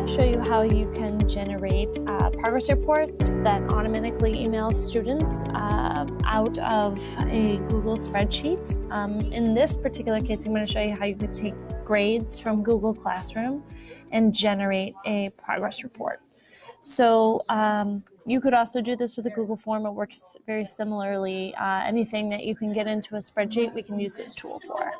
to show you how you can generate progress reports that automatically email students out of a Google spreadsheet. In this particular case, I'm going to show you how you could take grades from Google Classroom and generate a progress report. So you could also do this with a Google form. It works very similarly. Anything that you can get into a spreadsheet, we can use this tool for.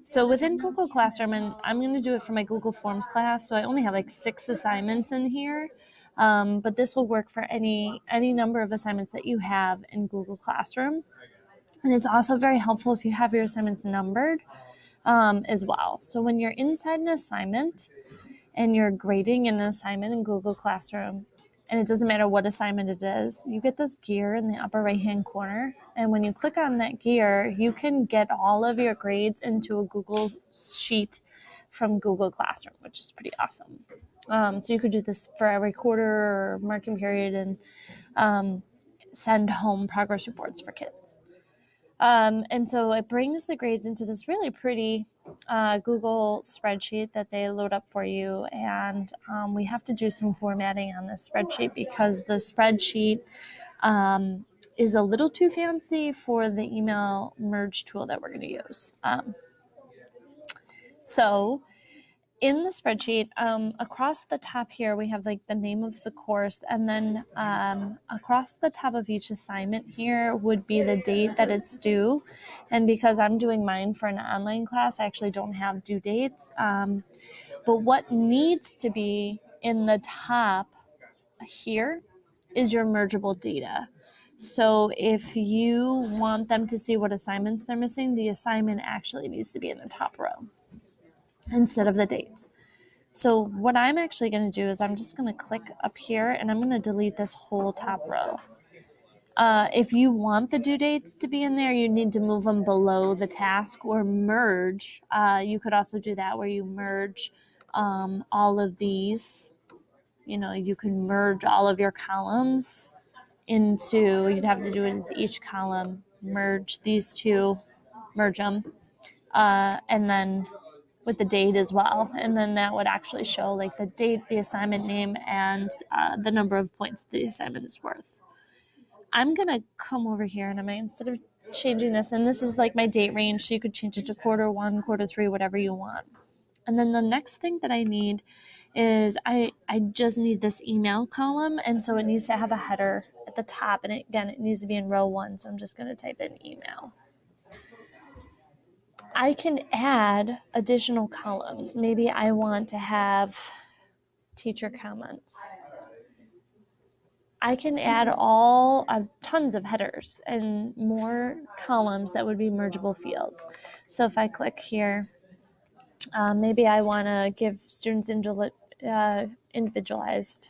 So within Google Classroom, and I'm going to do it for my Google Forms class, so I only have like 6 assignments in here, but this will work for any number of assignments that you have in Google Classroom. And it's also very helpful if you have your assignments numbered as well. So when you're inside an assignment and you're grading an assignment in Google Classroom, and it doesn't matter what assignment it is, you get this gear in the upper right-hand corner. And when you click on that gear, you can get all of your grades into a Google sheet from Google Classroom, which is pretty awesome. So you could do this for every quarter or marking period and send home progress reports for kids. And so it brings the grades into this really pretty Google spreadsheet that they load up for you. And we have to do some formatting on this spreadsheet because the spreadsheet is a little too fancy for the email merge tool that we're going to use. So in the spreadsheet, across the top here, we have like the name of the course, and then across the top of each assignment here would be the date that it's due. And because I'm doing mine for an online class, I actually don't have due dates. But what needs to be in the top here is your mergeable data. So if you want them to see what assignments they're missing, the assignment actually needs to be in the top row instead of the dates. So what I'm actually going to do is I'm just going to click up here and I'm going to delete this whole top row. If you want the due dates to be in there, you need to move them below the task or merge. You could also do that where you merge all of these. You know, you can merge all of your columns into, you'd have to do it into each column, merge these two, merge them, and then with the date as well. And then that would actually show like the date, the assignment name, and the number of points the assignment is worth. I'm going to come over here and instead of changing this, and this is like my date range, so you could change it to quarter 1, quarter 3, whatever you want. And then the next thing that I need is I just need this email column. And so it needs to have a header at the top. And it needs to be in row 1. So I'm just going to type in email. I can add additional columns. Maybe I want to have teacher comments. I can add tons of headers and more columns that would be mergeable fields. So if I click here, maybe I want to give students individualized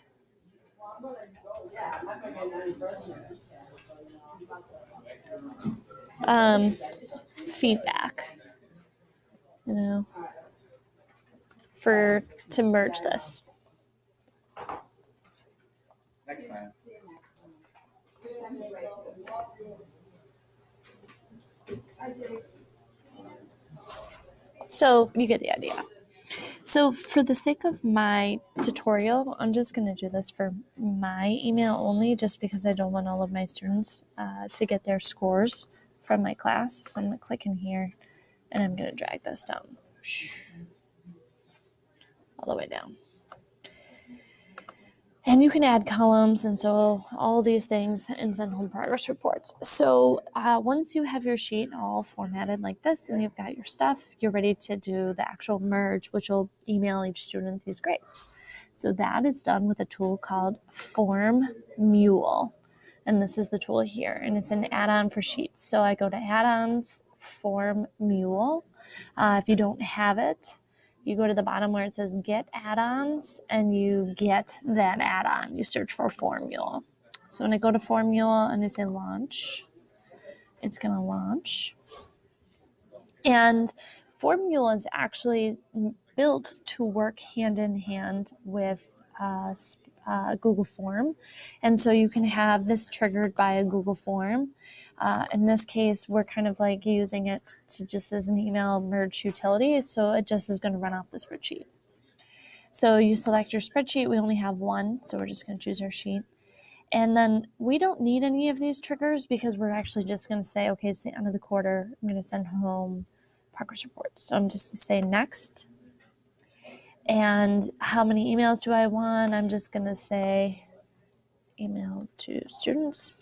feedback, you know, to merge this. Next time. So you get the idea. So for the sake of my tutorial, I'm just going to do this for my email only, just because I don't want all of my students to get their scores from my class. So I'm going to click in here and I'm going to drag this down all the way down. And you can add columns and so all these things and send home progress reports. So once you have your sheet all formatted like this and you've got your stuff, you're ready to do the actual merge, which will email each student these grades. So that is done with a tool called FormMule. And this is the tool here. And it's an add-on for Sheets. So I go to Add-ons, FormMule. If you don't have it, you go to the bottom where it says Get Add-ons, and you get that add-on. You search for FormMule. So when I go to FormMule and I say Launch, it's going to launch. And FormMule is actually built to work hand in hand with Google Form. And so you can have this triggered by a Google Form. In this case, we're kind of like using it to just as an email merge utility. So it just is going to run off the spreadsheet. So you select your spreadsheet. We only have one, so we're just going to choose our sheet. And then we don't need any of these triggers because we're actually just going to say, okay, it's the end of the quarter. I'm going to send home progress reports. So I'm just going to say next. And how many emails do I want? I'm just going to say email to students.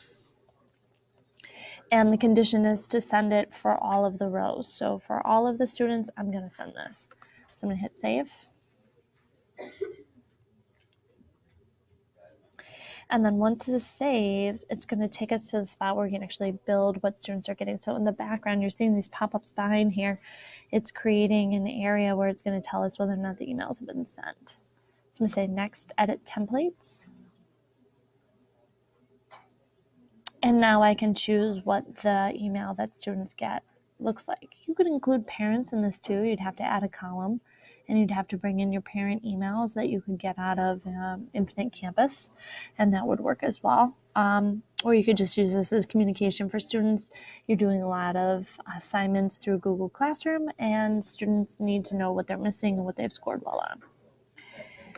And the condition is to send it for all of the rows. So for all of the students, I'm going to send this. So I'm going to hit save. And then once this saves, it's going to take us to the spot where we can actually build what students are getting. So in the background, you're seeing these pop-ups behind here. It's creating an area where it's going to tell us whether or not the emails have been sent. So I'm going to say next, edit templates. And now I can choose what the email that students get looks like. You could include parents in this too. You'd have to add a column, and you'd have to bring in your parent emails that you could get out of Infinite Campus, and that would work as well. Or you could just use this as communication for students. You're doing a lot of assignments through Google Classroom, and students need to know what they're missing and what they've scored well on.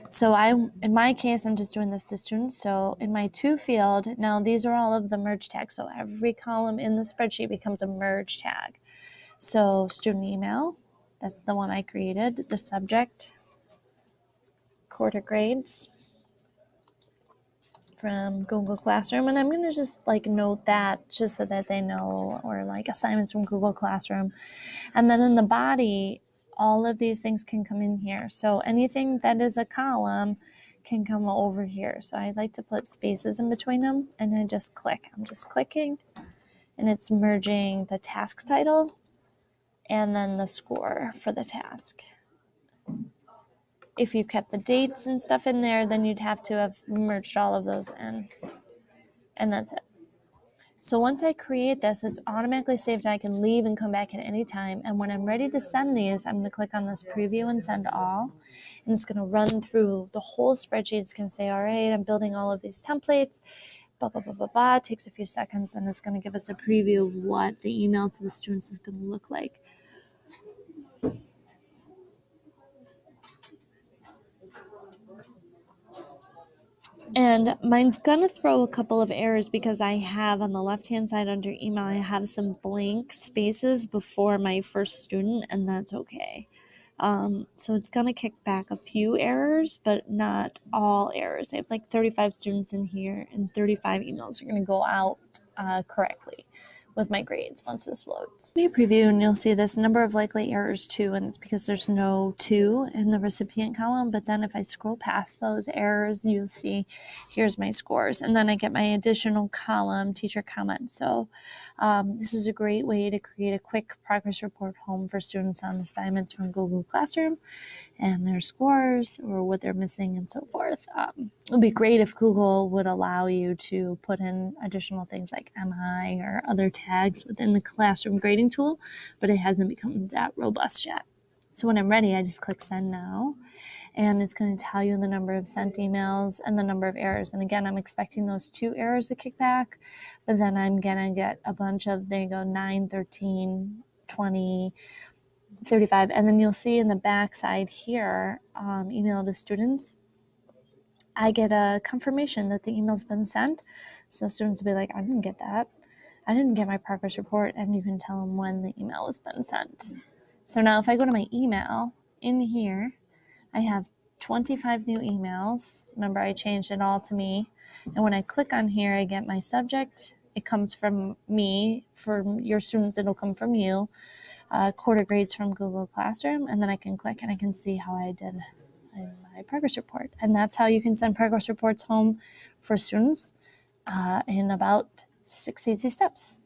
So in my case, I'm just doing this to students. So in my to field, now these are all of the merge tags. So every column in the spreadsheet becomes a merge tag. So student email, that's the one I created. The subject, quarter grades from Google Classroom. And I'm going to just like note that just so that they know, or like assignments from Google Classroom. And then in the body, all of these things can come in here. So anything that is a column can come over here. So I like to put spaces in between them, and I just click. I'm just clicking, and it's merging the task title and then the score for the task. If you kept the dates and stuff in there, then you'd have to have merged all of those in. And that's it. So once I create this, it's automatically saved and I can leave and come back at any time. And when I'm ready to send these, I'm going to click on this preview and send all. And it's going to run through the whole spreadsheet. It's going to say, all right, I'm building all of these templates. Blah, blah, blah, blah, blah. It takes a few seconds, and it's going to give us a preview of what the email to the students is going to look like. And mine's going to throw a couple of errors because I have on the left-hand side under email, I have some blank spaces before my first student, and that's okay. So it's going to kick back a few errors, but not all errors. I have like 35 students in here, and 35 emails are going to go out correctly with my grades once this loads. Let me preview, and you'll see this number of likely errors too, and it's because there's no 2 in the recipient column. But then if I scroll past those errors, you'll see here's my scores, and then I get my additional column, teacher comments. So this is a great way to create a quick progress report home for students on assignments from Google Classroom and their scores or what they're missing and so forth. It would be great if Google would allow you to put in additional things like MI or other tags within the classroom grading tool, but it hasn't become that robust yet. So when I'm ready, I just click send now, and it's going to tell you the number of sent emails and the number of errors. And again, I'm expecting those 2 errors to kick back, but then I'm going to get a bunch of, there you go, 9, 13, 20, 35. And then you'll see in the back side here, email to students, I get a confirmation that the email's been sent. So students will be like, I didn't get that. I didn't get my progress report. And you can tell them when the email has been sent. So now if I go to my email in here, I have 25 new emails. Remember, I changed it all to me. And when I click on here, I get my subject. It comes from me. For your students, it'll come from you. Quarter grades from Google Classroom, and then I can click and I can see how I did in my progress report. And that's how you can send progress reports home for students in about 6 easy steps.